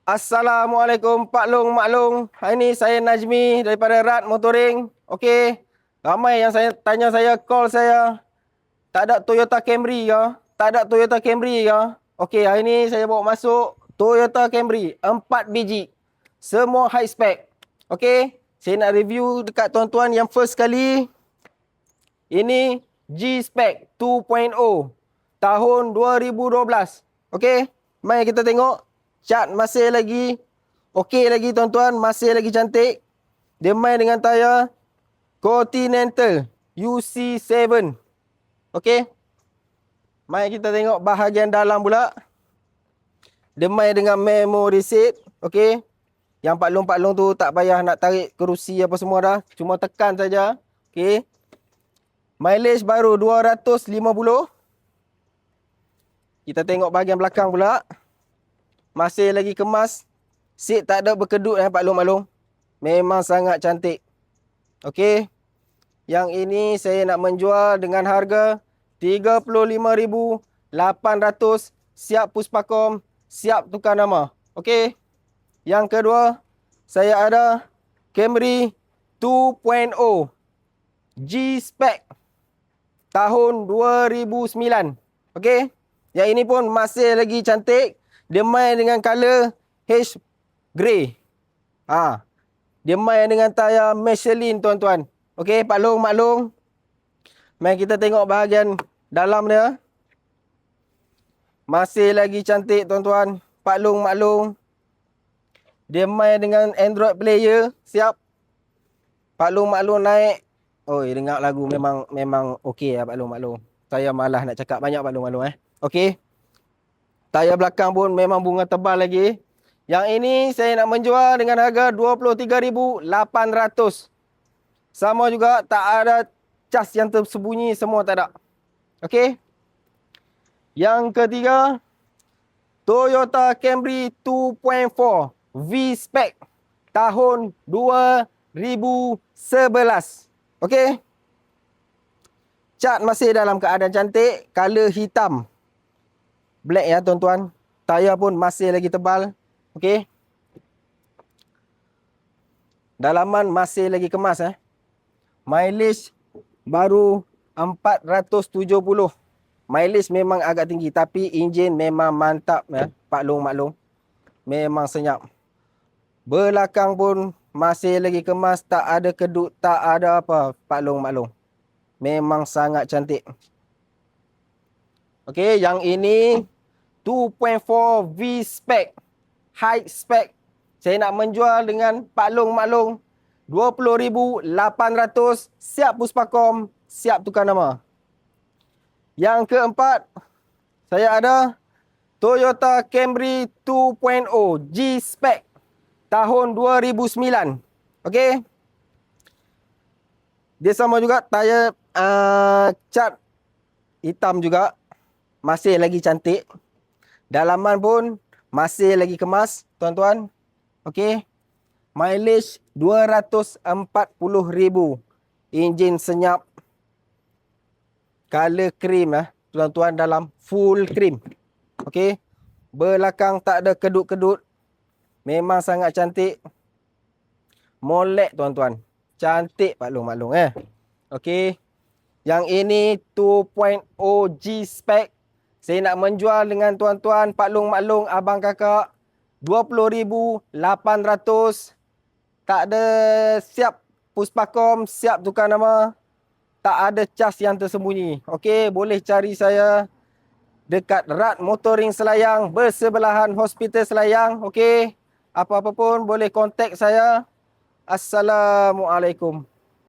Assalamualaikum Pak Long, Mak Long. Hari ni saya Najmi daripada Rat Motoring. Okey. Ramai yang tanya saya, call saya. Tak ada Toyota Camry ke? Tak ada Toyota Camry ke? Okey, hari ni saya bawa masuk Toyota Camry 4 biji. Semua high spec. Okey. Saya nak review dekat tuan-tuan yang first kali. Ini G-Spec 2.0 tahun 2012. Okey. Mari kita tengok. Cat masih lagi okey lagi tuan-tuan, masih lagi cantik. Dia main dengan tayar Continental UC7. Okey. Mari kita tengok bahagian dalam pula. Dia main dengan memory seat. Okey. Yang Pak Long tu tak payah nak tarik kerusi apa semua dah. Cuma tekan saja. Okey. Mileage baru 250. Kita tengok bahagian belakang pula. Masih lagi kemas. Seat tak ada berkedut Pak Long. Memang sangat cantik. Okey. Yang ini saya nak menjual dengan harga 35,800. Siap puspakom, siap tukar nama. Okey. Yang kedua, saya ada Camry 2.0 G-Spec tahun 2009. Okey. Yang ini pun masih lagi cantik. Dia main dengan color H grey. Dia main dengan tayar Michelin tuan-tuan. Okey, Pak Long, Mak Long. Mari kita tengok bahagian dalam dia. Masih lagi cantik tuan-tuan. Pak Long, Mak Long. Dia main dengan Android player. Siap. Pak Long, Mak Long naik. Oi, dengar lagu memang okey Pak Long, Mak Long. Saya malas nak cakap banyak Pak Long, Mak Long. Okey. Tayar belakang pun memang bunga tebal lagi. Yang ini saya nak menjual dengan harga 23,800. Sama juga, tak ada cas yang tersembunyi, semua tak ada. Okey. Yang ketiga, Toyota Camry 2.4 V-Spec tahun 2011. Okey. Cat masih dalam keadaan cantik, color hitam. Black ya tuan-tuan. Tayar pun masih lagi tebal. Okey. Dalaman masih lagi kemas. Mileage baru 470. Mileage memang agak tinggi. Tapi enjin memang mantap Pak Long, Mak Long. Memang senyap. Belakang pun masih lagi kemas. Tak ada kedut. Tak ada apa Pak Long, Mak Long. Memang sangat cantik. Okey. Yang ini 2.4 V-Spec High Spec. Saya nak menjual dengan Pak Long, Mak Long 20,800. Siap puspakom, siap tukar nama. Yang keempat, saya ada Toyota Camry 2.0 G-Spec tahun 2009. Okey. Dia sama juga tayar cat hitam juga. Masih lagi cantik. Dalaman pun masih lagi kemas, tuan-tuan. Okey. Mileage 240,000. Enjin senyap. Color cream tuan-tuan, dalam full cream. Okey. Belakang tak ada kedut-kedut. Memang sangat cantik. Molek tuan-tuan. Cantik Pak Long, Mak Long Okey. Yang ini 2.0 G-Spec. Saya nak menjual dengan tuan-tuan, Pak Long, Mak Long, abang kakak 20,800. Tak ada, siap puspakom, siap tukar nama. Tak ada cas yang tersembunyi. Okey, boleh cari saya dekat Rat Motoring Selayang, bersebelahan Hospital Selayang. Okey. Apa-apa pun boleh kontak saya. Assalamualaikum.